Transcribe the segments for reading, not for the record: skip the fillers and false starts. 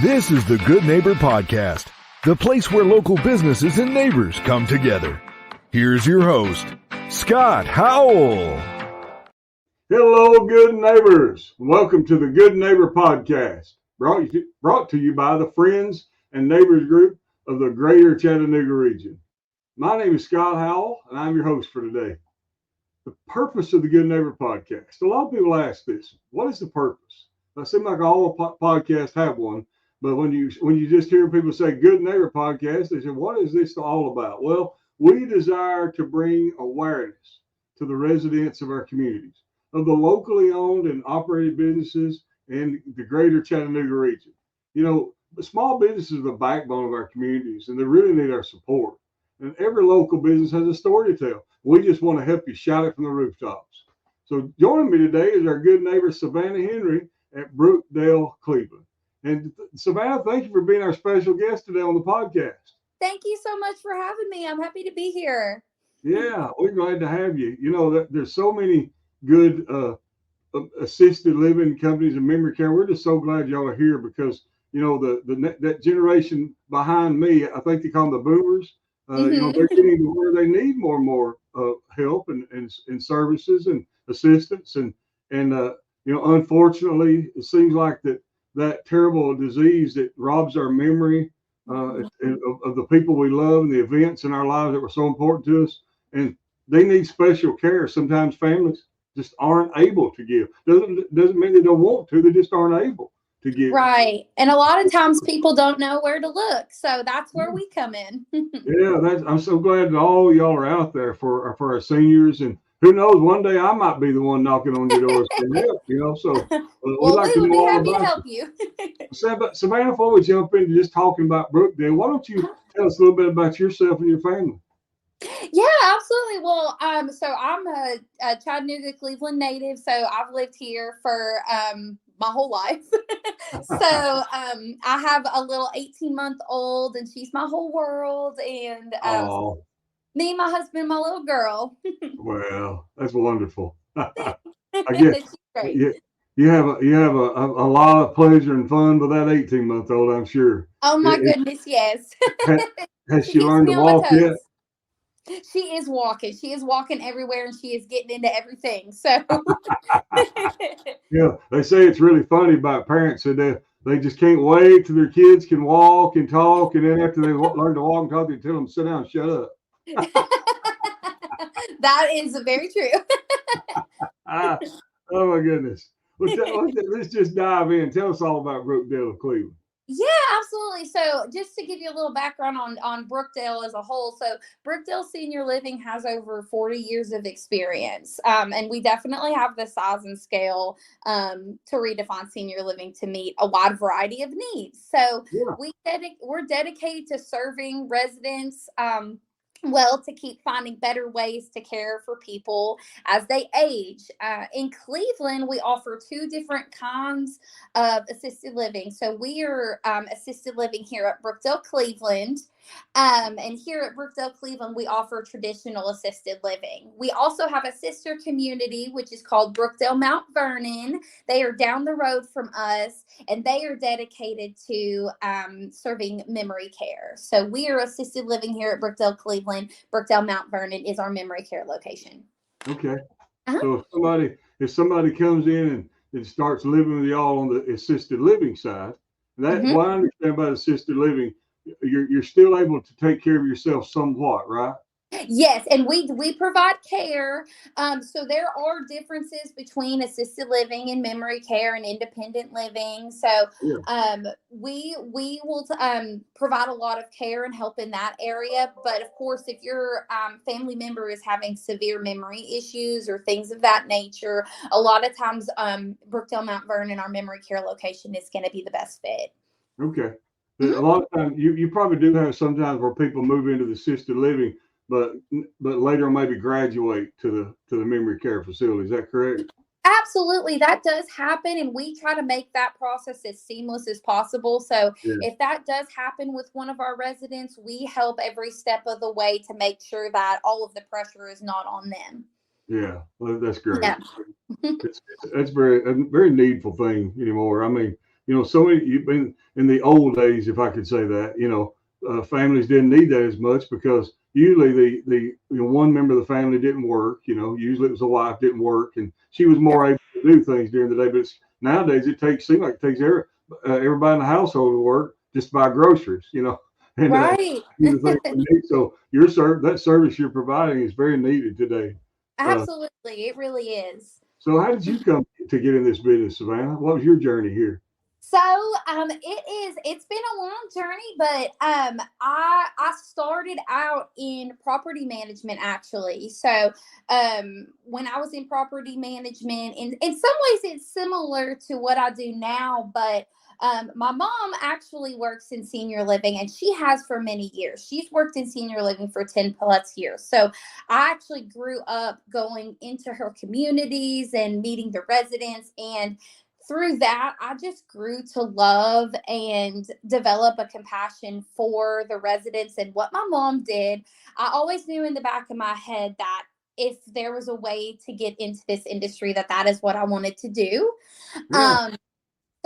This is the Good Neighbor Podcast, the place where local businesses and neighbors come together. Here's your host, Scott Howell. Hello, good neighbors. Welcome to the Good Neighbor Podcast, brought to you by the Friends and Neighbors Group of the Greater Chattanooga region. My name is Scott Howell, and I'm your host for today. The purpose of the Good Neighbor Podcast. A lot of people ask this, what is the purpose? It seems like all podcasts have one, but when you just hear people say Good Neighbor Podcast, they say, what is this all about? Well, we desire to bring awareness to the residents of our communities, of the locally owned and operated businesses in the greater Chattanooga region. You know, the small businesses are the backbone of our communities, and they really need our support. And every local business has a story to tell. We just want to help you shout it from the rooftops. So joining me today is our good neighbor, Savannah Henry at Brookdale Cleveland. And Savannah, thank you for being our special guest today on the podcast. Thank you so much for having me. I'm happy to be here. Yeah, we're glad to have you. You know, there's so many good assisted living companies and memory care. We're just so glad y'all are here because, you know, that generation behind me, I think they call them the boomers. You know, they're getting to where they need more and more help and services and assistance. And you know, unfortunately, it seems like that terrible disease that robs our memory of the people we love and the events in our lives that were so important to us. And they need special care. Sometimes families just aren't able to give. Doesn't mean they don't want to. They just aren't able to give. Right. And a lot of times people don't know where to look. So that's where we come in. Yeah, I'm so glad that all y'all are out there for our seniors. And who knows, one day I might be the one knocking on your doors for help, you know. So well, like we would be happy to help you. Savannah, before we jump into just talking about Brookdale, why don't you tell us a little bit about yourself and your family? Yeah, absolutely. Well, so I'm a Chattanooga, Cleveland native. So I've lived here for my whole life. So I have a little 18-month-old, and she's my whole world. And me, my husband, my little girl. Well, that's wonderful. I guess She's great. you have a lot of pleasure and fun with that 18-month-old, I'm sure. Oh my goodness, yes. Has she learned to walk yet? She is walking. She is walking everywhere, and she is getting into everything. So, yeah, they say it's really funny about parents that they just can't wait till their kids can walk and talk, and then after they learn to walk and talk, they tell them sit down, and shut up. That is very true. Oh my goodness! Well, let's just dive in. Tell us all about Brookdale Cleveland. Yeah, absolutely. So just to give you a little background on Brookdale as a whole. So Brookdale Senior Living has over 40 years of experience. And we definitely have the size and scale to redefine senior living to meet a wide variety of needs. So yeah. We're dedicated to serving residents to keep finding better ways to care for people as they age. In Cleveland, we offer two different kinds of assisted living. So we are assisted living here at Brookdale Cleveland. And here at Brookdale Cleveland, we offer traditional assisted living. We also have a sister community, which is called Brookdale Mount Vernon. They are down the road from us, and they are dedicated to serving memory care. So we are assisted living here at Brookdale Cleveland. Brookdale Mount Vernon is our memory care location. Okay. So if somebody comes in and starts living with y'all on the assisted living side, what I understand about assisted living, you're still able to take care of yourself somewhat, right? Yes, and we provide care. So there are differences between assisted living and memory care and independent living. So we will provide a lot of care and help in that area. But of course, if your family member is having severe memory issues or things of that nature, a lot of times Brookdale Mount Vernon, our memory care location, is going to be the best fit. Okay. A lot of times you probably do have sometimes where people move into the assisted living, but later maybe graduate to the memory care facility. Is that correct? Absolutely. That does happen. And we try to make that process as seamless as possible. So if that does happen with one of our residents, we help every step of the way to make sure that all of the pressure is not on them. Yeah, well, that's great. Yeah. It's very needful thing anymore. I mean, so many, you've been in the old days, if I could say that, families didn't need that as much because usually the one member of the family didn't work. Usually it was the wife didn't work, and she was more able to do things during the day. But nowadays seems like it takes everybody in the household to work just to buy groceries. And Right. the things we need. So that service you're providing is very needed today. Absolutely, it really is. So how did you come to get in this business, Savannah? What was your journey here? So it's been a long journey, but I started out in property management actually. So when I was in property management, in some ways it's similar to what I do now, but my mom actually works in senior living, and she has for many years. She's worked in senior living for 10 plus years. So I actually grew up going into her communities and meeting the residents, and through that, I just grew to love and develop a compassion for the residents and what my mom did. I always knew in the back of my head that if there was a way to get into this industry, that is what I wanted to do. Yeah.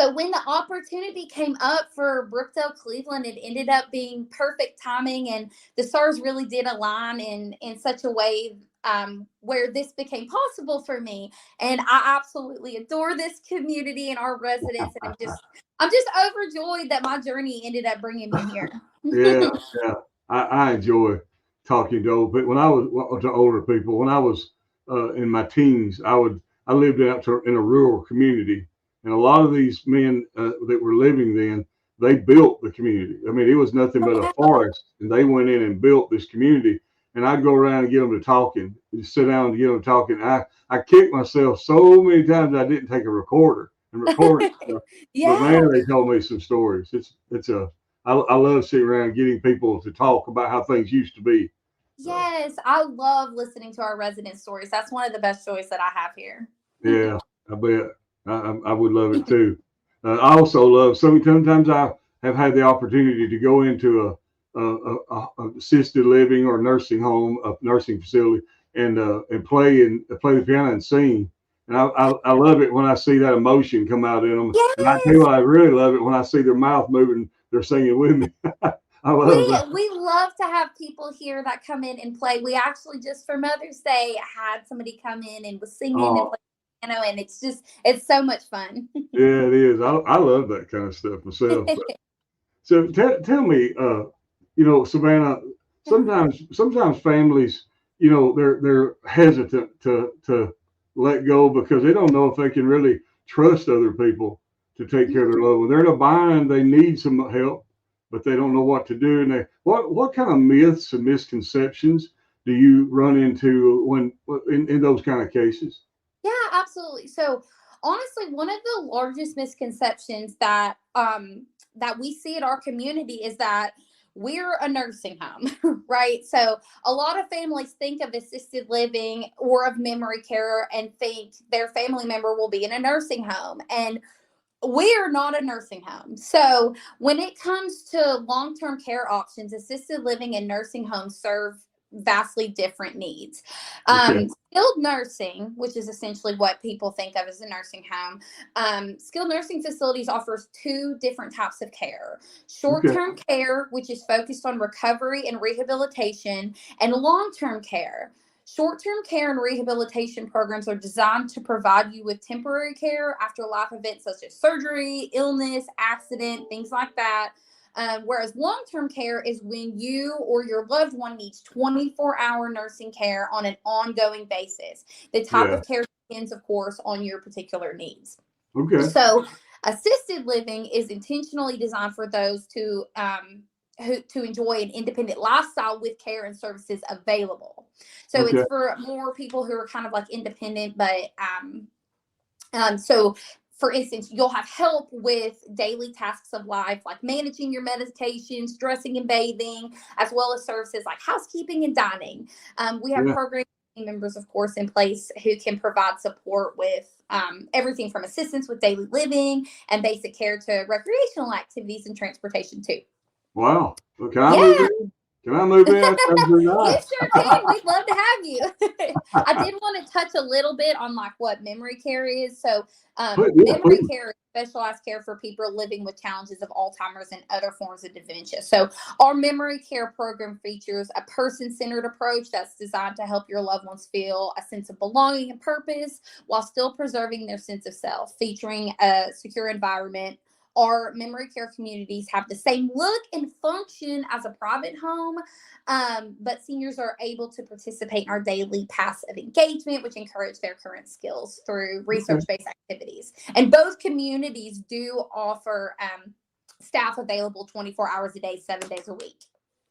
So when the opportunity came up for Brookdale Cleveland, it ended up being perfect timing, and the stars really did align in such a way where this became possible for me. And I absolutely adore this community and our residents, and I'm just overjoyed that my journey ended up bringing me here. Yeah, yeah. I enjoy talking to old people. When I was to older people, when I was in my teens, I lived in a rural community, and a lot of these men that were living then, they built the community. I mean, it was nothing but a Wow. forest, and they went in and built this community. And I'd go around and get them to talking, just sit down and get them talking. I kicked myself so many times I didn't take a recorder and record stuff. But Yeah. man, they told me some stories. I love sitting around and getting people to talk about how things used to be. Yes, I love listening to our resident stories. That's one of the best joys that I have here. Yeah, I bet I would love it too. I also love sometimes I have had the opportunity to go into a assisted living or nursing home, a nursing facility, and play the piano and sing. And I love it when I see that emotion come out in them. And I tell you Yes. what, I really love it when I see their mouth moving. They're singing with me. I love that. We love to have people here that come in and play. We actually just for Mother's Day had somebody come in and was singing and Oh, playing piano, and it's so much fun. yeah, it is. I love that kind of stuff myself. So tell me, Savannah. Sometimes families, they're hesitant to let go because they don't know if they can really trust other people to take care of their loved one. They're in a bind. They need some help, but they don't know what to do. And what kind of myths and misconceptions do you run into in those kind of cases? Yeah, absolutely. So honestly, one of the largest misconceptions that we see in our community is that we're a nursing home, right? So a lot of families think of assisted living or of memory care and think their family member will be in a nursing home. And we are not a nursing home. So when it comes to long-term care options, assisted living and nursing homes serve vastly different needs. Okay. Skilled nursing, which is essentially what people think of as a nursing home, skilled nursing facilities offers two different types of care. Okay. Short-term care, which is focused on recovery and rehabilitation, and long-term care. Short-term care and rehabilitation programs are designed to provide you with temporary care after life events such as surgery, illness, accident, things like that. Whereas long-term care is when you or your loved one needs 24-hour nursing care on an ongoing basis. The type Yeah. of care depends, of course, on your particular needs. Okay. So assisted living is intentionally designed for those to enjoy an independent lifestyle with care and services available. So it's Okay. for more people who are kind of like independent, but so for instance, you'll have help with daily tasks of life, like managing your medications, dressing and bathing, as well as services like housekeeping and dining. We have Yeah. program members, of course, in place who can provide support with everything from assistance with daily living and basic care to recreational activities and transportation too. Wow. Can I move Yeah, in? Can I move in? That sounds really You nice. sure can. We'd love to have you. I did want to touch a little bit on like what memory care is. So memory Please. care is specialized care for people living with challenges of Alzheimer's and other forms of dementia. So our memory care program features a person-centered approach that's designed to help your loved ones feel a sense of belonging and purpose while still preserving their sense of self, featuring a secure environment. Our memory care communities have the same look and function as a private home, but seniors are able to participate in our daily paths of engagement, which encourage their current skills through research-based activities. And both communities do offer staff available 24 hours a day, 7 days a week.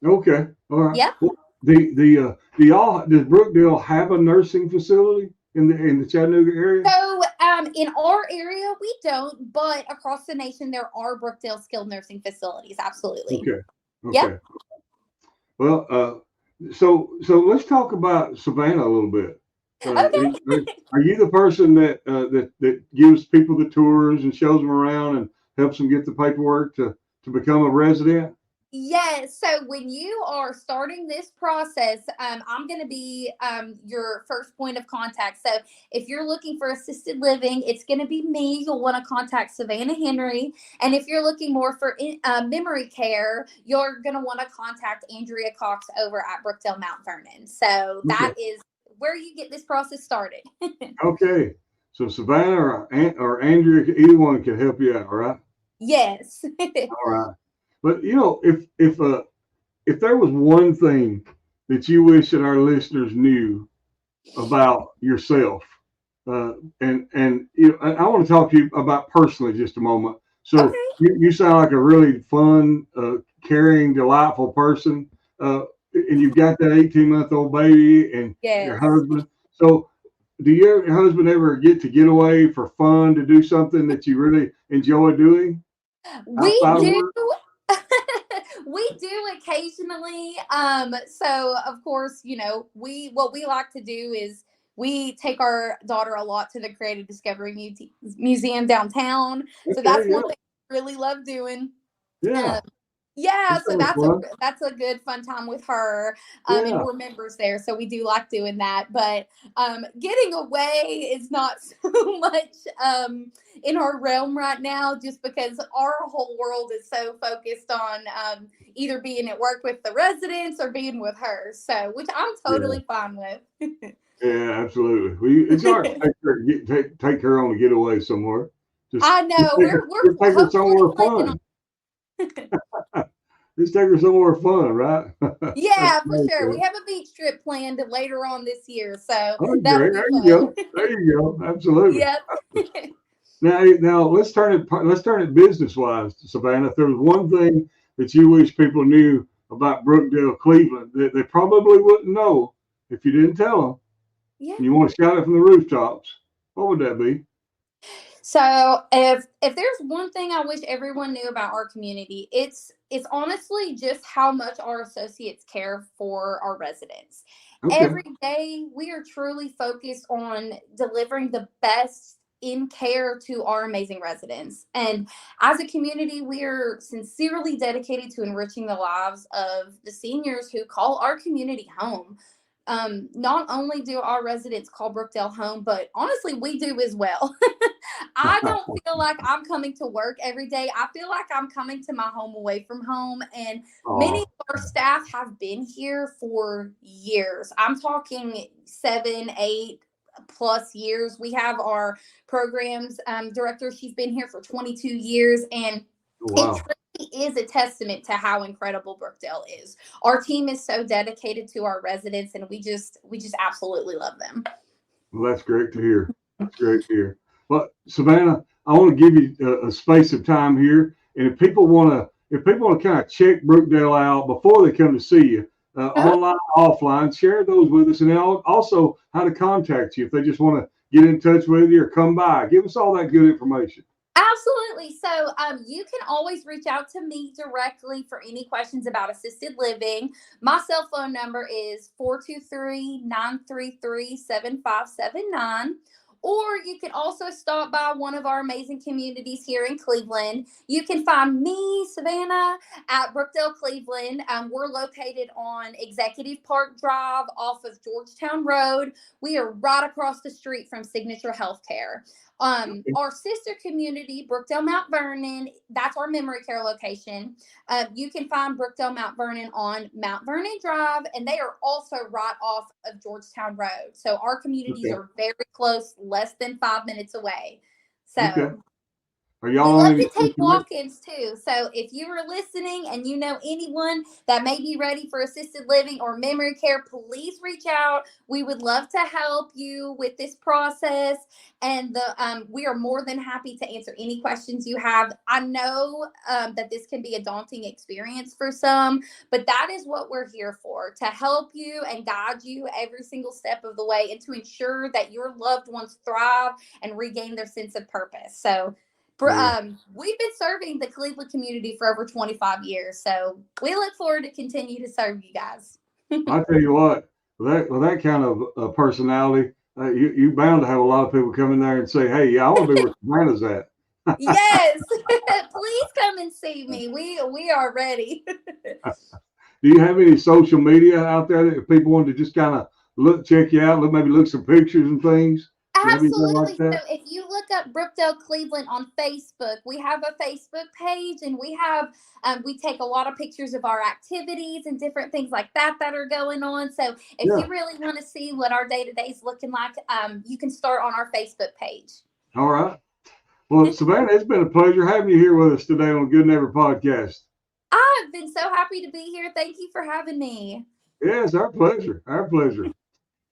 Okay. All right. Yep. Well, does Brookdale have a nursing facility in the Chattanooga area? So in our area, we don't, but across the nation, there are Brookdale skilled nursing facilities. Absolutely. Okay. Yep. Well, so let's talk about Savannah a little bit. Okay. Are you the person that gives people the tours and shows them around and helps them get the paperwork to become a resident? Yes. So when you are starting this process, I'm going to be your first point of contact. So if you're looking for assisted living, it's going to be me. You'll want to contact Savannah Henry. And if you're looking more for memory care, you're going to want to contact Andrea Cox over at Brookdale Mount Vernon. So that is where you get this process started. Okay. So Savannah or Andrea, either one can help you out, right? Yes. All right. But if there was one thing that you wish that our listeners knew about yourself, and I want to talk to you about personally just a moment. So Okay. you sound like a really fun, caring, delightful person, and you've got that 18-month-old baby and your Yes. husband. So do your husband ever get away for fun to do something that you really enjoy doing? We Outside of do. work? We do occasionally. So of course, what we like to do is we take our daughter a lot to the Creative Discovery Museum downtown. So that's Okay, one thing we really love doing. yeah. Yeah, That so sounds fun. that's a good fun time with her. And Yeah. we're members there, so we do like doing that. But getting away is not so much in our realm right now, just because our whole world is so focused on either being at work with the residents or being with her. So, which I'm totally fine with. Yeah, absolutely. It's hard to take her on a getaway somewhere. Just, I know we're just take her hopefully somewhere planning fun. Just take her somewhere fun, right? That's Yeah, for nice, sure. man. We have a beach trip planned later on this year, so Oh, that'll great. be There you fun. go. There you go. Absolutely. Yep. Now let's turn it business wise, Savannah. If there was one thing that you wish people knew about Brookdale Cleveland that they probably wouldn't know if you didn't tell them, Yeah. and you want to shout it from the rooftops, what would that be? So if there's one thing I wish everyone knew about our community, it's honestly just how much our associates care for our residents. Okay. Every day we are truly focused on delivering the best in care to our amazing residents. And as a community, we are sincerely dedicated to enriching the lives of the seniors who call our community home. Not only do our residents call Brookdale home, but honestly, we do as well. I don't feel like I'm coming to work every day. I feel like I'm coming to my home away from home. And many Oh, of our staff have been here for years. I'm talking 7, 8+ years. We have our programs director. She's been here for 22 years. And it wow. truly is a testament to how incredible Brookdale is. Our team is so dedicated to our residents, and we just absolutely love them. Well, that's great to hear. That's great to hear. Well, Savannah, I want to give you a space of time here, and if people want to kind of check Brookdale out before they come to see you, online, offline, share those with us, and then also how to contact you if they just want to get in touch with you or come by. Give us all that good information. Absolutely. So you can always reach out to me directly for any questions about assisted living. My cell phone number is 423-933-7579. Or you can also stop by one of our amazing communities here in Cleveland. You can find me, Savannah, at Brookdale Cleveland. We're located on Executive Park Drive off of Georgetown Road. We are right across the street from Signature Healthcare. Our sister community, Brookdale Mount Vernon, that's our memory care location. You can find Brookdale Mount Vernon on Mount Vernon Drive, and they are also right off of Georgetown Road. So our communities are very close, less than 5 minutes away. So Are we y'all love to take walk-ins too. So if you are listening and you know anyone that may be ready for assisted living or memory care, please reach out. We would love to help you with this process. And we are more than happy to answer any questions you have. I know that this can be a daunting experience for some, but that is what we're here for, to help you and guide you every single step of the way and to ensure that your loved ones thrive and regain their sense of purpose. So we've been serving the Cleveland community for over 25 years, so we look forward to continue to serve you guys. I tell you what, with that kind of personality, you bound to have a lot of people come in there and say, "Hey, yeah, I want to be where Savannah's at." Yes, please come and see me. We are ready. Do you have any social media out there that if people want to just kind of check you out, maybe look some pictures and things? Absolutely. So if you look up Brookdale Cleveland on Facebook, we have a Facebook page, and we have we take a lot of pictures of our activities and different things like that are going on. So if you really want to see what our day-to-day is looking like, you can start on our Facebook page. All right. Well, Savannah, it's been a pleasure having you here with us today on Good Neighbor Podcast. I've been so happy to be here. Thank you for having me. Yes, our pleasure. Our pleasure.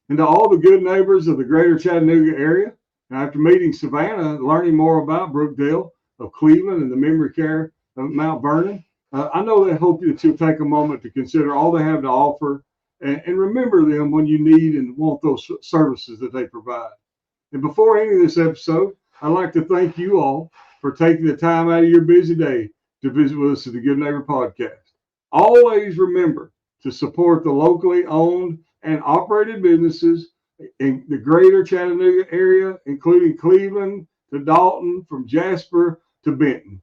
And to all the good neighbors of the greater Chattanooga area, after meeting Savannah, learning more about Brookdale of Cleveland and the memory care of Mount Vernon, I know they hope that you'll take a moment to consider all they have to offer and remember them when you need and want those services that they provide. And before ending this episode, I'd like to thank you all for taking the time out of your busy day to visit with us at the Good Neighbor Podcast. Always remember to support the locally owned and operated businesses in the greater Chattanooga area, including Cleveland to Dalton, from Jasper to Benton.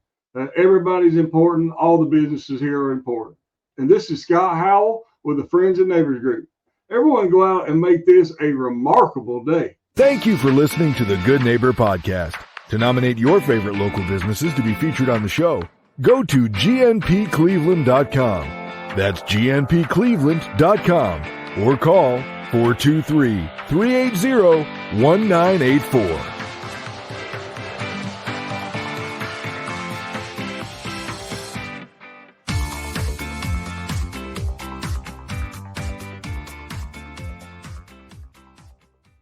Everybody's important. All the businesses here are important. And this is Scott Howell with the Friends and Neighbors Group. Everyone go out and make this a remarkable day. Thank you for listening to the Good Neighbor Podcast. To nominate your favorite local businesses to be featured on the show, go to gnpcleveland.com. That's gnpcleveland.com. Or call 423-380-1984.